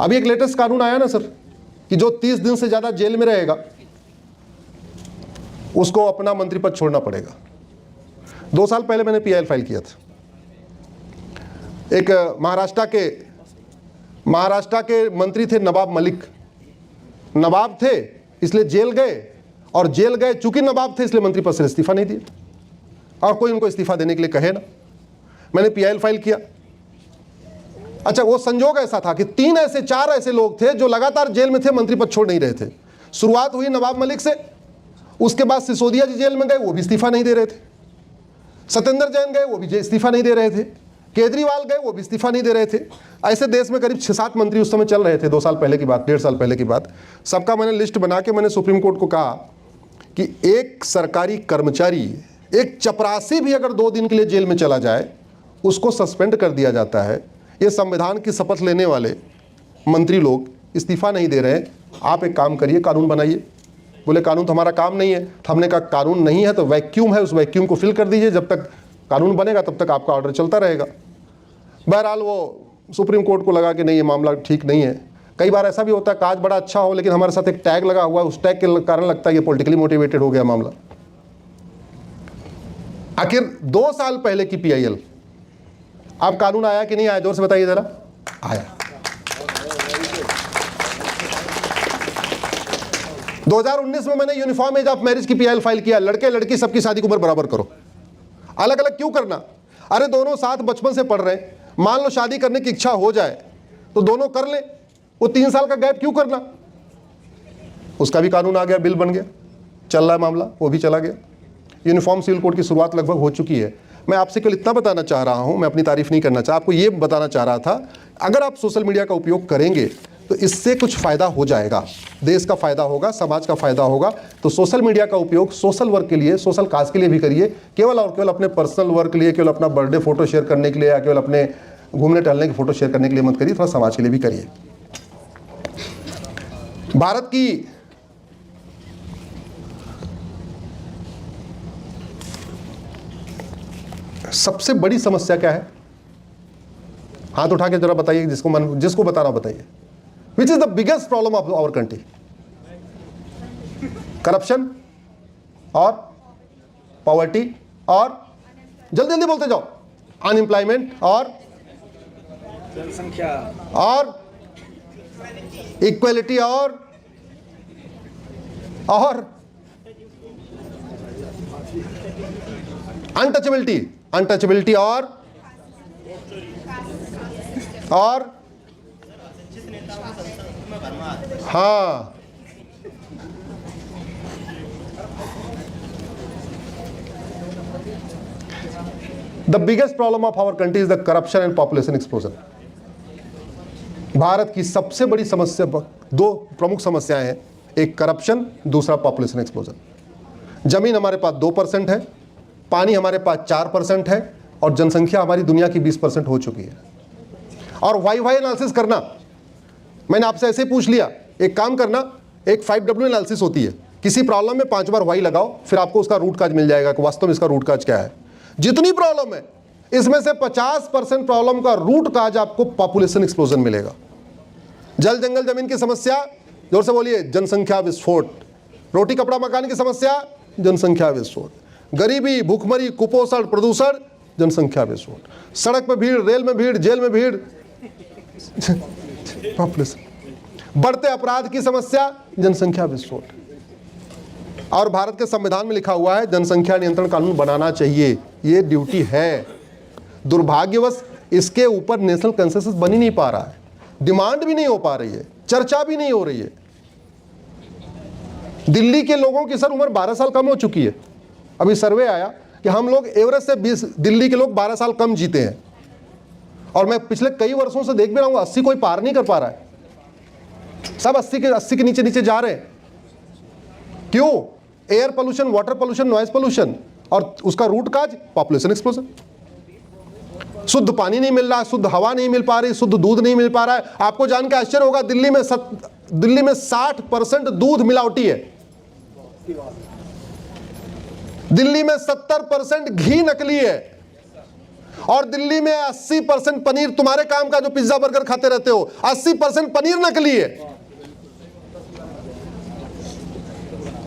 अभी एक लेटेस्ट कानून आया ना सर कि जो 30 दिन से ज्यादा जेल में रहेगा उसको अपना मंत्री पद छोड़ना पड़ेगा। 2 साल पहले मैंने पीआईएल फाइल किया था। एक महाराष्ट्र के मंत्री थे नवाब मलिक। नवाब थे इसलिए जेल गए, और जेल गए चूंकि नवाब थे इसलिए मंत्री पद से इस्तीफा नहीं दिए, और कोई उनको इस्तीफा देने के लिए कहे ना। मैंने पीआईएल फाइल किया। अच्छा, वो संजोग ऐसा था कि 4 ऐसे लोग थे जो लगातार जेल में थे, मंत्री पद छोड़ नहीं रहे थे। शुरुआत हुई नवाब मलिक से, उसके बाद सिसोदिया जी जेल में गए, वो भी इस्तीफा नहीं दे रहे थे। सत्येंद्र जैन गए, वो भी इस्तीफा नहीं दे रहे थे। केजरीवाल गए, वो भी इस्तीफा नहीं दे रहे थे। ऐसे देश में करीब 6-7 मंत्री उस समय चल रहे थे। 2 साल पहले की बात, 1.5 साल पहले की बात। सबका मैंने लिस्ट बना के मैंने सुप्रीम कोर्ट को कहा कि एक सरकारी कर्मचारी, एक चपरासी भी अगर 2 दिन के लिए जेल में चला जाए उसको सस्पेंड कर दिया जाता है। ये संविधान की शपथ लेने वाले मंत्री लोग इस्तीफा नहीं दे रहे हैं। आप एक काम करिए, कानून बनाइए। बोले कानून तो हमारा काम नहीं है। हमने कहा कानून नहीं है तो वैक्यूम है, उस वैक्यूम को फिल कर दीजिए। जब तक कानून बनेगा तब तक आपका ऑर्डर चलता रहेगा। बहरहाल वो सुप्रीम कोर्ट को लगा कि नहीं, ये मामला ठीक नहीं है। कई बार ऐसा भी होता है काज बड़ा अच्छा हो लेकिन हमारे साथ एक टैग लगा हुआ है, उस टैग के कारण लगता है ये पॉलिटिकली मोटिवेटेड हो गया मामला। आखिर 2 साल पहले की पीआईएल, अब कानून आया कि नहीं आया, जोर से बताइए जरा। आया। 2019 में मैंने यूनिफॉर्म एज ऑफ मैरिज की पीआईएल फाइल किया। लड़के लड़की सबकी शादी की उम्र बराबर करो। अलग अलग क्यों करना? अरे दोनों साथ बचपन से पढ़ रहे हैं, मान लो शादी करने की इच्छा हो जाए तो दोनों कर ले। वो 3 साल का गैप क्यों करना? उसका भी कानून आ गया, बिल बन गया, चल रहा है मामला, वो भी चला गया। यूनिफॉर्म सिविल कोड की शुरुआत लगभग हो चुकी है। मैं आपसे केवल इतना बताना चाह रहा हूं, मैं अपनी तारीफ नहीं करना चाह, आपको ये बताना चाह रहा था, अगर आप सोशल मीडिया का उपयोग करेंगे तो इससे कुछ फायदा हो जाएगा, देश का फायदा होगा, समाज का फायदा होगा। तो सोशल मीडिया का उपयोग सोशल वर्क के लिए, सोशल काज के लिए भी करिए। केवल और केवल अपने पर्सनल वर्क के लिए, केवल अपना बर्थडे फोटो शेयर करने के लिए या केवल अपने घूमने टहलने की फोटो शेयर करने के लिए मत करिए, थोड़ा समाज के लिए भी करिए। भारत की सबसे बड़ी समस्या क्या है? हाथ उठा के जरा बताइए, जिसको बताना बताइए। Which is the biggest problem of our country? Corruption और पॉवर्टी और जल्दी जल्दी बोलते जाओ, अनएम्प्लॉयमेंट और जनसंख्या और इक्वलिटी और अनटचेबिलिटी और हाँ, the biggest problem of our country is the corruption and population explosion. Bharat की सबसे बड़ी समस्या, 2 प्रमुख समस्याएं हैं, एक करप्शन, दूसरा पॉपुलेशन एक्सप्लोजन। जमीन हमारे पास 2% है, पानी हमारे पास 4% है, और जनसंख्या हमारी दुनिया की 20% हो चुकी है। और वाई एनालिसिस करना, मैंने आपसे ऐसे पूछ लिया, एक काम करना, एक 5W एनालिसिस होती है, किसी प्रॉब्लम में 5 बार वाई लगाओ, फिर आपको उसका रूट काज मिल जाएगा कि वास्तव में इसका रूट काज क्या है। जितनी प्रॉब्लम है इसमें से 50% प्रॉब्लम का रूट काज आपको पॉपुलेशन एक्सप्लोजन मिलेगा। जल जंगल जमीन की समस्या, जोर से बोलिए, जनसंख्या विस्फोट। रोटी कपड़ा मकान की समस्या, जनसंख्या विस्फोट। गरीबी, भूखमरी, कुपोषण, प्रदूषण, जनसंख्या विस्फोट। सड़क पर भीड़, रेल में भीड़, जेल में भीड़, पॉपुलेशन। बढ़ते अपराध की समस्या, जनसंख्या विस्फोट। और भारत के संविधान में लिखा हुआ है जनसंख्या नियंत्रण कानून बनाना चाहिए, ये ड्यूटी है। दुर्भाग्यवश इसके ऊपर नेशनल कंसेंसस बन ही नहीं पा रहा है, डिमांड भी नहीं हो पा रही है, चर्चा भी नहीं हो रही है। दिल्ली के लोगों की सर उम्र 12 साल कम हो चुकी है। अभी सर्वे आया कि हम लोग एवरेज से 20, दिल्ली के लोग 12 साल कम जीते हैं। और मैं पिछले कई वर्षों से देख भी रहा हूं 80 कोई पार नहीं कर पा रहा है, सब 80 के नीचे नीचे जा रहे हैं। क्यों? Air pollution, water pollution, noise pollution, और उसका रूट काज पॉपुलेशन एक्सप्लोजन। शुद्ध पानी नहीं मिल रहा, शुद्ध हवा नहीं मिल पा रही, शुद्ध दूध नहीं मिल पा रहा है। आपको जान के आश्चर्य होगा, दिल्ली में 60% दूध मिलावटी है। दिल्ली में 70% घी नकली है। और दिल्ली में 80% पनीर तुम्हारे काम का जो पिज्जा बर्गर खाते रहते हो, 80% पनीर नकली है।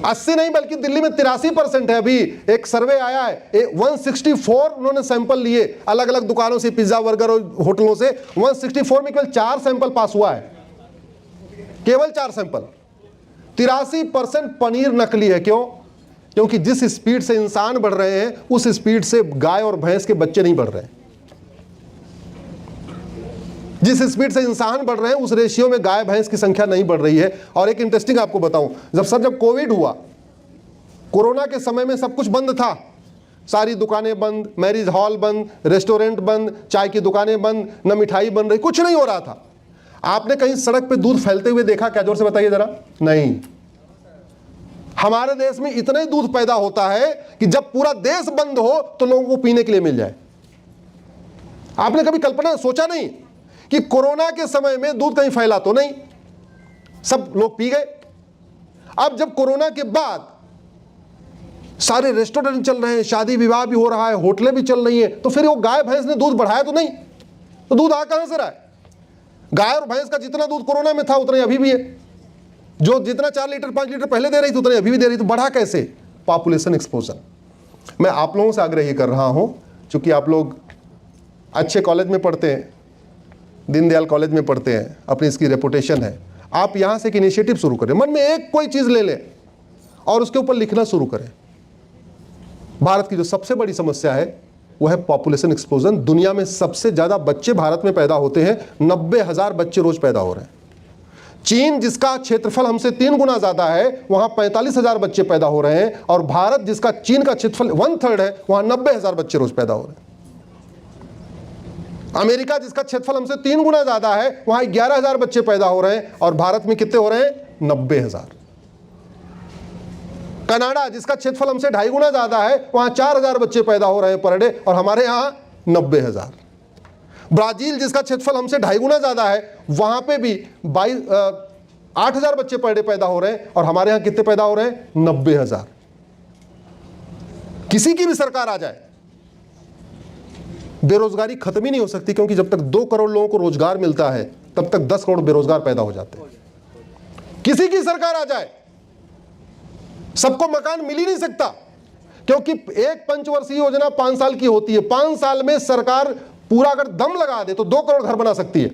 80 नहीं बल्कि दिल्ली में 83% है। अभी एक सर्वे आया है, 164 उन्होंने सैंपल लिए अलग अलग दुकानों से, पिज्जा बर्गर और होटलों से। 164 में केवल 4 सैंपल पास हुआ है, केवल 4 सैंपल। 83% पनीर नकली है। क्यों? क्योंकि जिस स्पीड से इंसान बढ़ रहे हैं उस स्पीड से गाय और भैंस के बच्चे नहीं बढ़ रहे हैं। जिस स्पीड से इंसान बढ़ रहे हैं उस रेशियो में गाय भैंस की संख्या नहीं बढ़ रही है। और एक इंटरेस्टिंग आपको बताऊं, जब कोविड हुआ, कोरोना के समय में सब कुछ बंद था, सारी दुकानें बंद, मैरिज हॉल बंद, रेस्टोरेंट बंद, चाय की दुकानें बंद, न मिठाई बन रही, कुछ नहीं हो रहा था। आपने कहीं सड़क पे दूध फैलते हुए देखा क्या? जोर से बताइए जरा। नहीं। हमारे देश में इतना ही दूध पैदा होता है कि जब पूरा देश बंद हो तो लोगों को पीने के लिए मिल जाए। आपने कभी कल्पना सोचा नहीं कि कोरोना के समय में दूध कहीं फैला तो नहीं, सब लोग पी गए। अब जब कोरोना के बाद सारे रेस्टोरेंट चल रहे हैं, शादी विवाह भी हो रहा है, होटलें भी चल रही हैं, तो फिर वो गाय भैंस ने दूध बढ़ाया तो नहीं? तो दूध आ कहां से रहा है? गाय और भैंस का जितना दूध कोरोना में था उतना अभी भी है। जो जितना 4 लीटर 5 लीटर पहले दे रही थी उतना अभी भी दे रही। तो बढ़ा कैसे? Population explosion. मैं आप लोगों से आग्रह कर रहा हूं, क्योंकि आप लोग अच्छे कॉलेज में पढ़ते हैं, दीनदयाल कॉलेज में पढ़ते हैं, अपनी इसकी रेपुटेशन है, आप यहां से एक इनिशिएटिव शुरू करें। मन में एक कोई चीज ले लें और उसके ऊपर लिखना शुरू करें। भारत की जो सबसे बड़ी समस्या है वो है पॉपुलेशन एक्सप्लोजन। दुनिया में सबसे ज्यादा बच्चे भारत में पैदा होते हैं, 90,000 बच्चे रोज पैदा हो रहे हैं। चीन जिसका क्षेत्रफल हमसे 3 गुना ज्यादा है, वहां 45,000 बच्चे पैदा हो रहे हैं। और भारत जिसका चीन का क्षेत्रफल 1/3 है, वहां 90,000 बच्चे रोज पैदा हो रहे हैं। अमेरिका जिसका क्षेत्रफल हमसे 3 गुना ज्यादा है, वहां 11,000 बच्चे पैदा हो रहे हैं, और भारत में कितने हो रहे हैं? 90,000। कनाडा जिसका क्षेत्रफल हमसे 2.5 गुना ज्यादा है, वहां 4,000 बच्चे पैदा हो रहे हैं पर डे, और हमारे यहां 90,000। ब्राजील जिसका क्षेत्रफल हमसे 2.5 गुना ज्यादा है, वहां पे भी 8,000 बच्चे पर डे पैदा हो रहे हैं, और हमारे यहां कितने पैदा हो रहे हैं? 90,000। किसी की भी सरकार आ जाए, बेरोजगारी खत्म ही नहीं हो सकती, क्योंकि जब तक 2 करोड़ लोगों को रोजगार मिलता है तब तक 10 करोड़ बेरोजगार पैदा हो जाते हैं। किसी की सरकार आ जाए, सबको मकान मिल ही नहीं सकता, क्योंकि एक पंचवर्षीय योजना 5 साल की होती है। 5 साल में सरकार पूरा अगर दम लगा दे तो 2 करोड़ घर बना सकती है,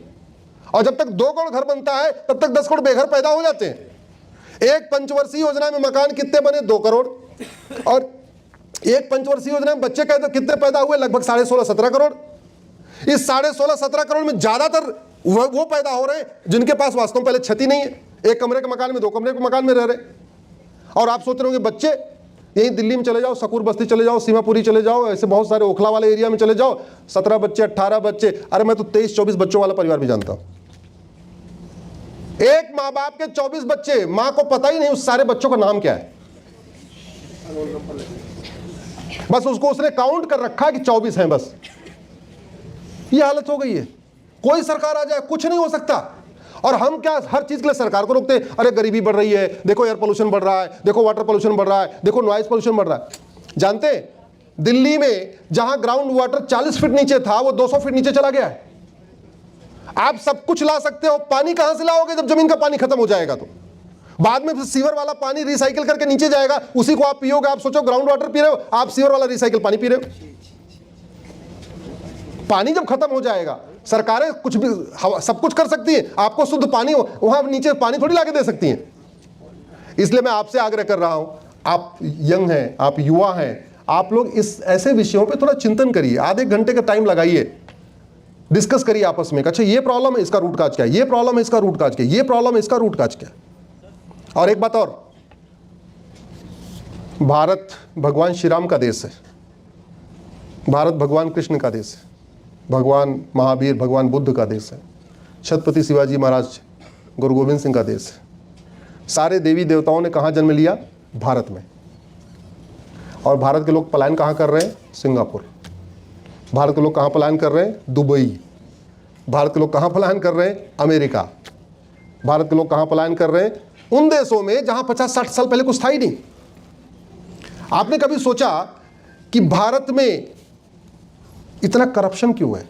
और जब तक 2 करोड़ घर बनता है तब तक 10 करोड़ बेघर पैदा हो जाते हैं। एक पंचवर्षीय योजना में मकान कितने बने? 2 करोड़। और एक पंचवर्षीय योजना में बच्चे कितने पैदा हुए? लगभग 16.5-17 करोड़। इस 16.5-17 करोड़ में ज्यादातर वो पैदा हो रहे हैं जिनके पास वास्तव में पहले छत ही नहीं है, एक कमरे के मकान में, 2 कमरे के मकान में रह रहे। और आप सोच रहे होंगे बच्चे यही दिल्ली में चले जाओ, सकूर बस्ती चले जाओ, सीमापुरी चले जाओ, ऐसे बहुत सारे ओखला वाले एरिया में चले जाओ, 17 बच्चे 18 बच्चे। अरे मैं तो 23-24 बच्चों वाला परिवार भी जानता हूं। एक माँ बाप के 24 बच्चे, मां को पता ही नहीं उस सारे बच्चों का नाम क्या है, बस उसको उसने काउंट कर रखा है कि 24 हैं बस। ये हालत हो गई है। कोई सरकार आ जाए कुछ नहीं हो सकता। और हम क्या हर चीज के लिए सरकार को रोकते हैं? अरे गरीबी बढ़ रही है, देखो एयर पोल्यूशन बढ़ रहा है, देखो वाटर पोल्यूशन बढ़ रहा है, देखो नॉइज पोल्यूशन बढ़ रहा है। जानते हैं दिल्ली में जहां ग्राउंड वाटर 40 फीट नीचे था वो 200 फीट नीचे चला गया है। आप सब कुछ ला सकते हो, पानी कहां से लाओगे जब जमीन का पानी खत्म हो जाएगा? तो बाद में सीवर वाला पानी रिसाइकिल करके नीचे जाएगा, उसी को आप पियोगे। आप सोचो ग्राउंड वाटर पी रहे हो, आप सीवर वाला रिसाइकिल पानी पी रहे हो। पानी जब खत्म हो जाएगा, सरकारें कुछ भी सब कुछ कर सकती है, आपको शुद्ध पानी वहां नीचे पानी थोड़ी लाके दे सकती हैं। इसलिए मैं आपसे आग्रह कर रहा हूं, आप यंग हैं, आप युवा हैं, आप लोग इस ऐसे विषयों पे थोड़ा चिंतन करिए, आधे घंटे का टाइम लगाइए, डिस्कस करिए आपस में। अच्छा ये प्रॉब्लम है, इसका रूट काज क्या है, ये प्रॉब्लम है, इसका रूट काज क्या है, ये प्रॉब्लम है, इसका रूट काज क्या है। और एक बात और, भारत भगवान श्री राम का देश है, भारत भगवान कृष्ण का देश है, भगवान महावीर भगवान बुद्ध का देश है, छत्रपति शिवाजी महाराज गुरु गोविंद सिंह का देश है। सारे देवी देवताओं ने कहाँ जन्म लिया? भारत में। और भारत के लोग पलायन कहाँ कर रहे हैं? सिंगापुर। भारत के लोग कहाँ पलायन कर रहे हैं? दुबई। भारत के लोग कहाँ पलायन कर रहे हैं? अमेरिका। भारत के लोग कहाँ पलायन कर रहे हैं? उन देशों में जहाँ 50-60 साल पहले कुछ था ही नहीं। आपने कभी सोचा कि भारत में इतना करप्शन क्यों है?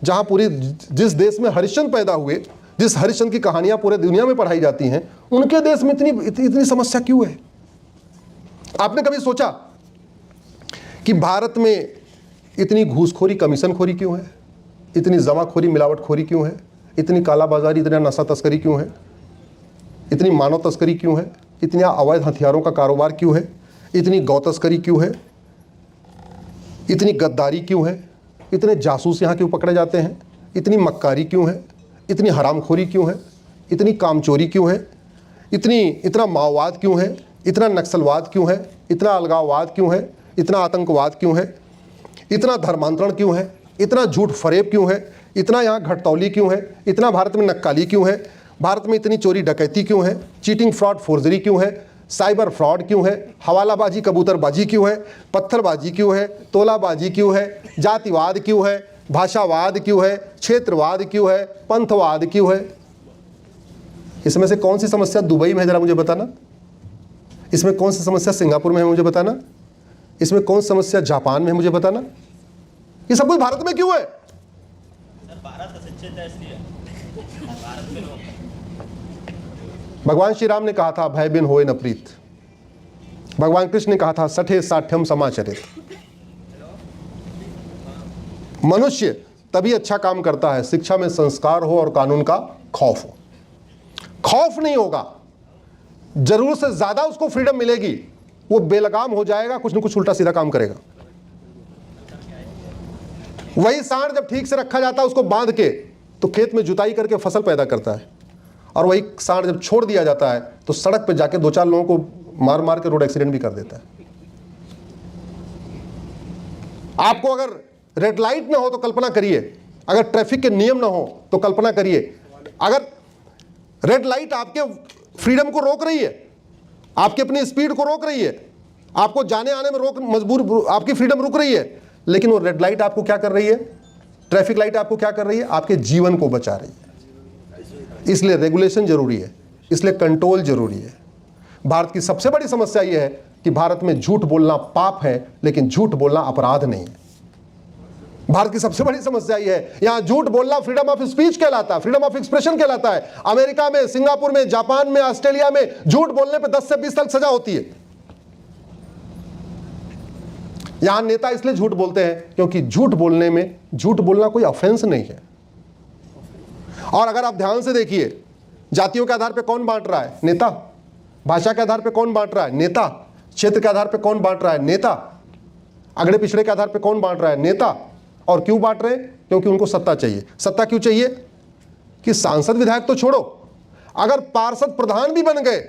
जहां पूरी जिस देश में हरिश्चंद्र पैदा हुए, जिस हरिश्चंद्र की कहानियां पूरे दुनिया में पढ़ाई जाती हैं, उनके देश में इतनी समस्या क्यों है? आपने कभी सोचा कि भारत में इतनी घूसखोरी, कमीशनखोरी क्यों है? इतनी जमाखोरी, मिलावटखोरी क्यों है? इतनी कालाबाजारी, इतना नशा तस्करी क्यों है? इतनी मानव तस्करी क्यों है? इतने अवैध हथियारों का कारोबार क्यों है? इतनी गौ तस्करी क्यों है? इतनी गद्दारी क्यों है? इतने जासूस यहाँ क्यों पकड़े जाते हैं? इतनी मक्कारी क्यों है? इतनी हरामखोरी क्यों है? इतनी कामचोरी क्यों है? इतना माओवाद क्यों है? इतना नक्सलवाद क्यों है? इतना अलगाववाद क्यों है? इतना आतंकवाद क्यों है? इतना धर्मांतरण क्यों है? इतना झूठ फरेब क्यों है? इतना यहाँ घटतौली क्यों है? इतना भारत में नक्काली क्यों है? भारत में इतनी चोरी डकैती क्यों है? चीटिंग, फ्रॉड, फोर्जरी क्यों है? साइबर फ्रॉड क्यों है? हवालाबाजी, कबूतरबाजी क्यों है? पत्थरबाजी क्यों है? तोलाबाजी क्यों है? जातिवाद क्यों है? भाषावाद क्यों है? क्षेत्रवाद क्यों है? पंथवाद क्यों है? इसमें से कौन सी समस्या दुबई में है, जरा मुझे बताना। इसमें कौन सी समस्या सिंगापुर में है, मुझे बताना। इसमें कौन सी समस्या जापान में है, मुझे बताना। ये सब कुछ भारत में क्यों है? भगवान श्री राम ने कहा था भय बिन होए न प्रीत। भगवान कृष्ण ने कहा था सठे साठ्यम समाचरित। मनुष्य तभी अच्छा काम करता है शिक्षा में संस्कार हो और कानून का खौफ हो। खौफ नहीं होगा, जरूरत से ज्यादा उसको फ्रीडम मिलेगी, वो बेलगाम हो जाएगा, कुछ न कुछ उल्टा सीधा काम करेगा। वही सांड जब ठीक से रखा जाता है उसको बांध के, तो खेत में जुताई करके फसल पैदा करता है, और वही सांड जब छोड़ दिया जाता है तो सड़क पे जाके 2-4 लोगों को मार मार के रोड एक्सीडेंट भी कर देता है। आपको अगर रेड लाइट ना हो तो कल्पना करिए, अगर ट्रैफिक के नियम ना हो तो कल्पना करिए, अगर रेड लाइट आपके फ्रीडम को रोक रही है, आपकी अपनी स्पीड को रोक रही है, आपको जाने आने में मजबूर, आपकी फ्रीडम रुक रही है, लेकिन वो रेड लाइट आपको क्या कर रही है? ट्रैफिक लाइट आपको क्या कर रही है? आपके जीवन को बचा रही है। इसलिए रेगुलेशन जरूरी है, इसलिए कंट्रोल जरूरी है। भारत की सबसे बड़ी समस्या यह है कि भारत में झूठ बोलना पाप है, लेकिन झूठ बोलना अपराध नहीं है। भारत की सबसे बड़ी समस्या यह है, यहां झूठ बोलना फ्रीडम ऑफ स्पीच कहलाता है, फ्रीडम ऑफ एक्सप्रेशन कहलाता है। अमेरिका में, सिंगापुर में, जापान में, ऑस्ट्रेलिया में झूठ बोलने पर 10 से 20 साल सजा होती है। यहां नेता इसलिए झूठ बोलते हैं क्योंकि झूठ बोलना कोई ऑफेंस नहीं है। और अगर आप ध्यान से देखिए, जातियों के आधार पर कौन बांट रहा है? नेता। भाषा के आधार पर कौन बांट रहा है? नेता। क्षेत्र के आधार पर कौन बांट रहा है? नेता। अगड़े पिछड़े के आधार पर कौन बांट रहा है? नेता। और क्यों बांट रहे हैं? क्योंकि उनको सत्ता चाहिए। सत्ता क्यों चाहिए? कि सांसद विधायक तो छोड़ो, अगर पार्षद प्रधान भी बन गए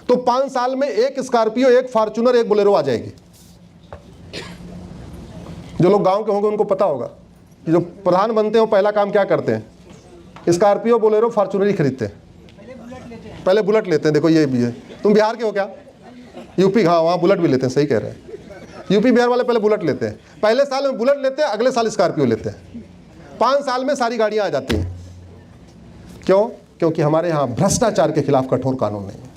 तो 5 साल में एक स्कॉर्पियो, एक फॉर्च्यूनर, एक बोलेरो आ जाएगी। जो लोग गांव के होंगे उनको पता होगा कि जो प्रधान बनते हैं वो पहला काम क्या करते हैं? स्कॉर्पियो, बोलेरो, फॉर्च्यूनर ही खरीदते हैं। पहले बुलेट लेते हैं। देखो ये भी है। तुम बिहार के हो क्या? यूपी? हाँ, वहाँ बुलेट भी लेते हैं। सही कह रहे हैं। यूपी बिहार वाले पहले बुलेट लेते हैं। पहले साल में बुलेट लेते हैं, अगले साल स्कॉर्पियो लेते हैं। 5 साल में सारी गाड़ियाँ आ जाती हैं। क्यों? क्योंकि हमारे यहाँ भ्रष्टाचार के खिलाफ कठोर कानून नहीं है।